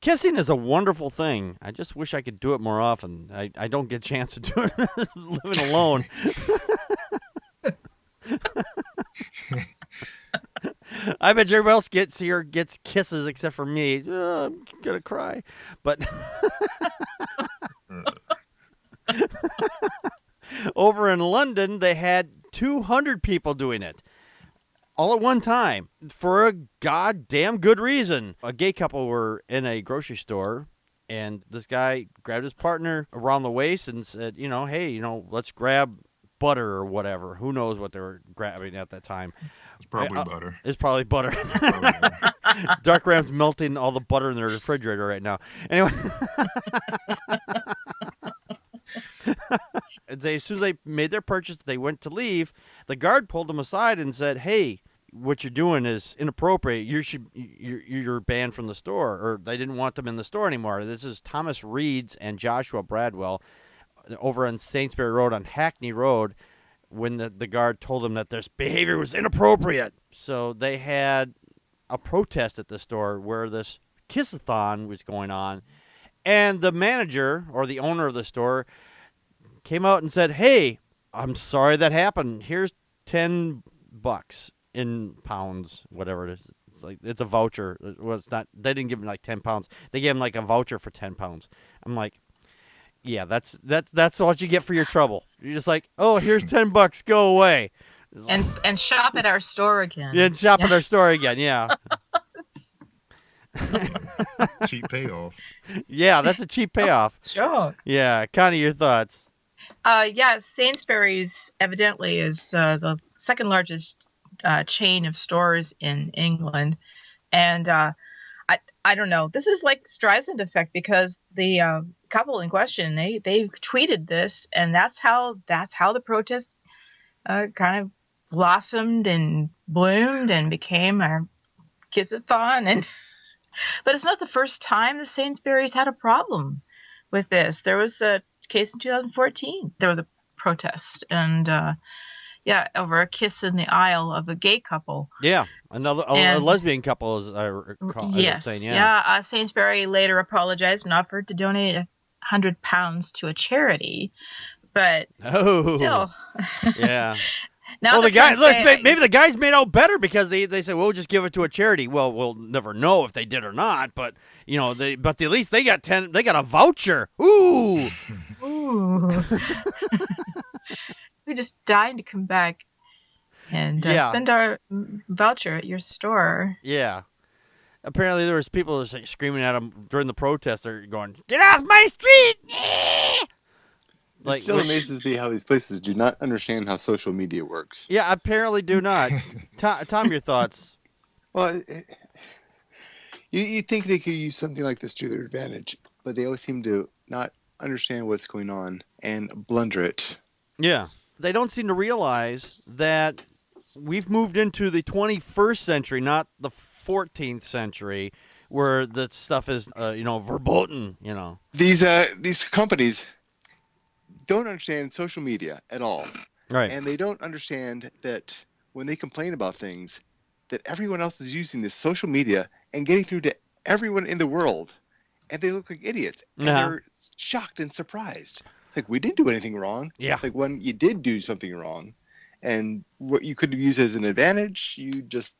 Kissing is a wonderful thing. I just wish I could do it more often. I don't get a chance to do it living alone. I bet everybody else gets kisses except for me. I'm gonna cry, but over in London they had 200 people doing it all at one time for a goddamn good reason. A gay couple were in a grocery store, and this guy grabbed his partner around the waist and said, hey, let's grab butter or whatever. Who knows what they were grabbing at that time. It's probably butter. It's probably butter. Dark Ram's melting all the butter in the refrigerator right now. Anyway. As soon as they made their purchase, they went to leave. The guard pulled them aside and said, "Hey, what you're doing is inappropriate. You're banned from the store." Or they didn't want them in the store anymore. This is Thomas Reeds and Joshua Bradwell over on Sainsbury Road on Hackney Road, when the guard told them that their behavior was inappropriate. So they had a protest at the store where this Kissathon was going on, and the manager or the owner of the store came out and said, "Hey, I'm sorry that happened. Here's $10 in pounds, whatever it is. It's a voucher. Well, it's not. They didn't give him like 10 pounds. They gave him like a voucher for 10 pounds. I'm like, yeah, that's what you get for your trouble. You're just like, oh, here's $10. Go away. And shop at our store again. Yeah, shop at our store again. Yeah. Cheap payoff. Yeah, that's a cheap payoff. Sure. Yeah, Connie, your thoughts? Yeah, Sainsbury's evidently is the second largest chain of stores in England, and I don't know. This is like Streisand effect, because the couple in question they tweeted this, and that's how the protest kind of blossomed and bloomed and became a Kissathon. And but it's not the first time the Sainsbury's had a problem with this. There was a case in 2014. There was a protest, and over a kiss in the aisle of a gay couple. Yeah, a lesbian couple, as I recall. Yes, Sainsbury later apologized and offered to donate £100 to a charity, but still, yeah. Now well, maybe the guys made out better because they said, "Well, we'll just give it to a charity." Well, we'll never know if they did or not, but at least they got they got a voucher. Ooh. Ooh. We're just dying to come back and spend our voucher at your store. Yeah. Apparently, there was people just screaming at them during the protest. They're going, "Get off my street!" It still amazes me how these places do not understand how social media works. Yeah, apparently do not. Tom, your thoughts? Well, you think they could use something like this to their advantage, but they always seem to not understand what's going on and blunder it. Yeah. They don't seem to realize that we've moved into the 21st century, not the 14th century, where the stuff is, verboten, These companies don't understand social media at all. Right. And they don't understand that when they complain about things, that everyone else is using this social media and getting through to everyone in the world. And they look like idiots. And they're shocked and surprised. Like, we didn't do anything wrong. Yeah. Like, when you did do something wrong, and what you could have used as an advantage, you just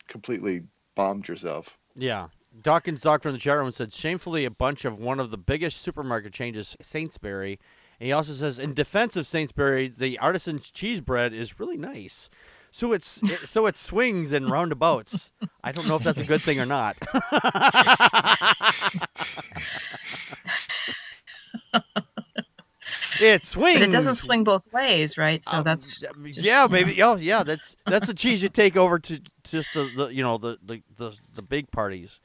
completely bombed yourself. Yeah. Dawkins Doc from the chat room said, shamefully, a bunch of one of the biggest supermarket changes, Sainsbury. And he also says, in defense of Sainsbury, the artisan cheese bread is really nice. So it swings in roundabouts. I don't know if that's a good thing or not. It swings, but it doesn't swing both ways, right? So that's maybe. Oh, yeah. That's a cheese you take over to just the big parties,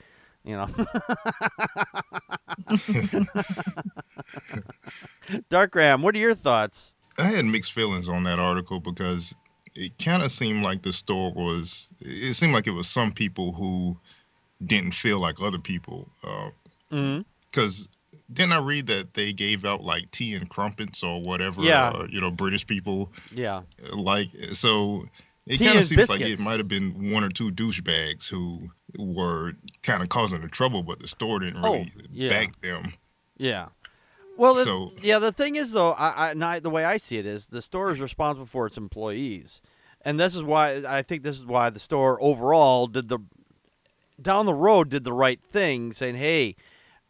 Dark Ram, what are your thoughts? I had mixed feelings on that article because it kind of seemed like the store was. It seemed like it was some people who didn't feel like other people. Because didn't I read that they gave out like tea and crumpets or whatever? Yeah. British people. Yeah. So it kind of seems like it might have been one or two douchebags who were kind of causing the trouble, but the store didn't Oh, really yeah. back them. Yeah. Well, So the thing is, though, the way I see it is the store is responsible for its employees. And this is why I think this is why the store overall down the road did the right thing, saying, hey,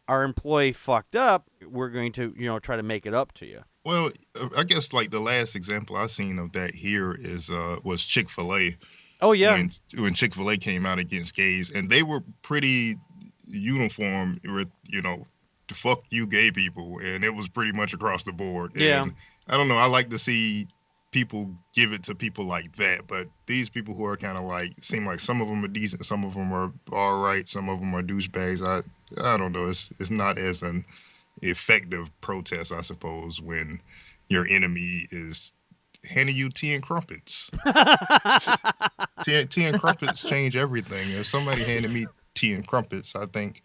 our employee fucked up. We're going to, try to make it up to you. well, I guess like the last example I seen of that here was Chick-fil-A. Oh, yeah. When Chick-fil-A came out against gays, and they were pretty uniform with, the fuck you gay people, and it was pretty much across the board. Yeah. And I don't know, I like to see people give it to people like that, but these people who are kind of like, seem like some of them are decent, some of them are all right, some of them are douchebags. I don't know, it's not as an effective protest, I suppose, when your enemy is handing you tea and crumpets. Tea and crumpets change everything. If somebody handed me tea and crumpets, I think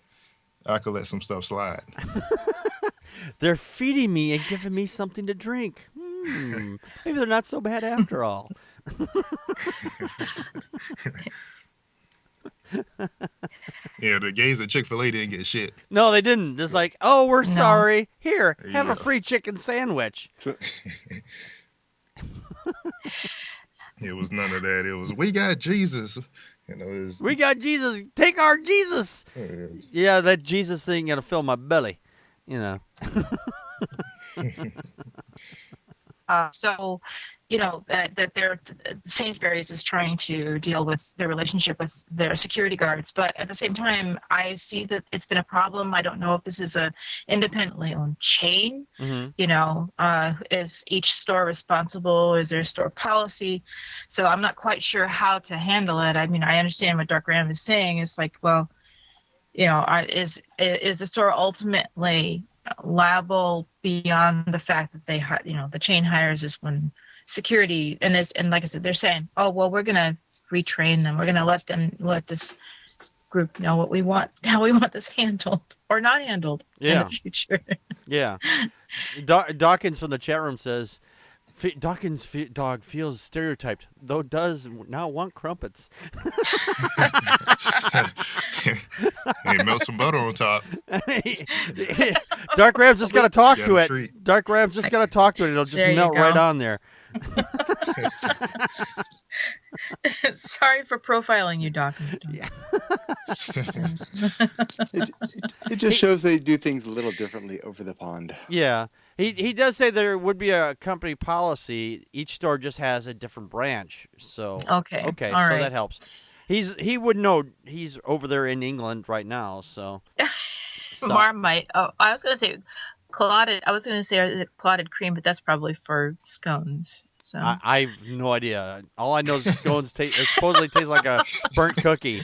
I could let some stuff slide. They're feeding me and giving me something to drink. Maybe they're not so bad after all. Yeah, the gays at Chick-fil-A didn't get shit. No, they didn't. It's like, oh, we're No. sorry. Here, have Yeah. a free chicken sandwich. It was none of that. It was, we got Jesus. We got Jesus. Take our Jesus. Yeah, that Jesus thing gonna fill my belly. So, that their Sainsbury's is trying to deal with their relationship with their security guards, but at the same time, I see that it's been a problem. I don't know if this is a independently owned chain. Mm-hmm. Is each store responsible? Is there a store policy? So I'm not quite sure how to handle it. I mean, I understand what Dark Ram is saying. It's like, well, is the store ultimately liable beyond the fact that they, the chain hires this one security, and like I said, they're saying, oh, well, we're going to retrain them. We're going to let this group know how we want this handled or not handled in the future. Yeah. Dawkins from the chat room says, Dawkins' dog feels stereotyped, though does now want crumpets. Hey, melt some butter on top. Dark Ram's just got to talk to it. treat. Dark Ram's just got to talk to it. It'll just There you melt go. right on there. Sorry for profiling you, Dawkins. Yeah. It just shows they do things a little differently over the pond. Yeah. He does say there would be a company policy. Each store just has a different branch. So Okay. all so right. That helps. He would know. He's over there in England right now. So Marmite. Oh, I was going to say clotted. I was going to say clotted cream, but that's probably for scones. So I have no idea. All I know is scones supposedly taste like a burnt cookie.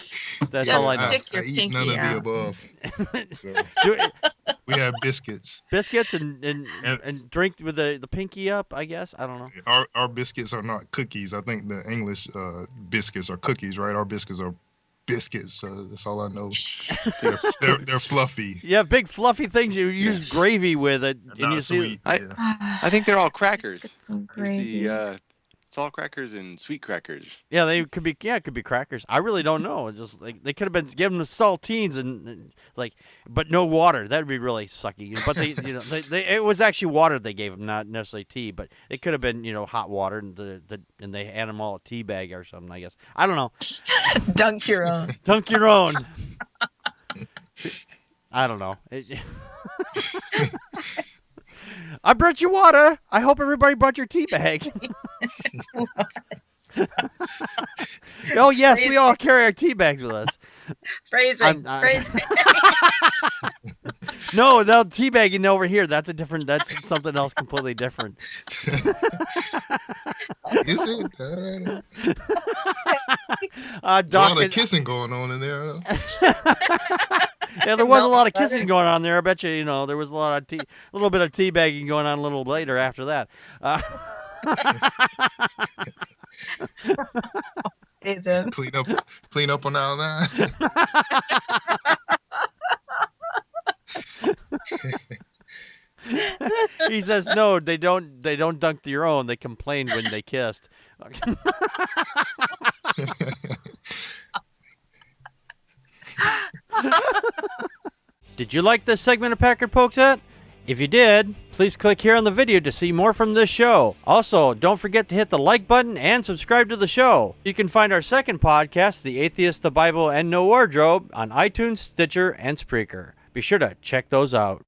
That's all I know. Stick your I eat pinky none of the out. above. So, we have biscuits. Biscuits and drink with the pinky up, I guess. I don't know. Our biscuits are not cookies. I think the English biscuits are cookies, right? Our biscuits are biscuits. That's all I know. They're fluffy. Yeah, big fluffy things you use gravy with it. And Not you see, sweet. I think they're all crackers. Let's get some There's gravy. the salt crackers and sweet crackers. yeah, it could be crackers. I really don't know. It's just like they could have been given the saltines and but no water. That'd be really sucky. But they it was actually water they gave them, not necessarily tea. But it could have been hot water and and they had them all a tea bag or something. I guess I don't know. Dunk your own. Dunk your own. I don't know. I brought you water. I hope everybody brought your tea bag. Oh, yes, we all carry our tea bags with us. Phrasing. Phrasing. No, tea bagging over here. That's something else completely different. Is it? A lot of kissing going on in there. Yeah, there was a lot of kissing going on there. I bet you, there was a little bit of tea bagging going on a little later after that. Hey, then. Clean up on all that. He says no, they don't dunk their own. They complained when they kissed. Did you like this segment of Packard Pokes At? If you did, please click here on the video to see more from this show. Also, don't forget to hit the like button and subscribe to the show. You can find our second podcast, The Atheist, the Bible, and No Wardrobe, on iTunes, Stitcher, and Spreaker. Be sure to check those out.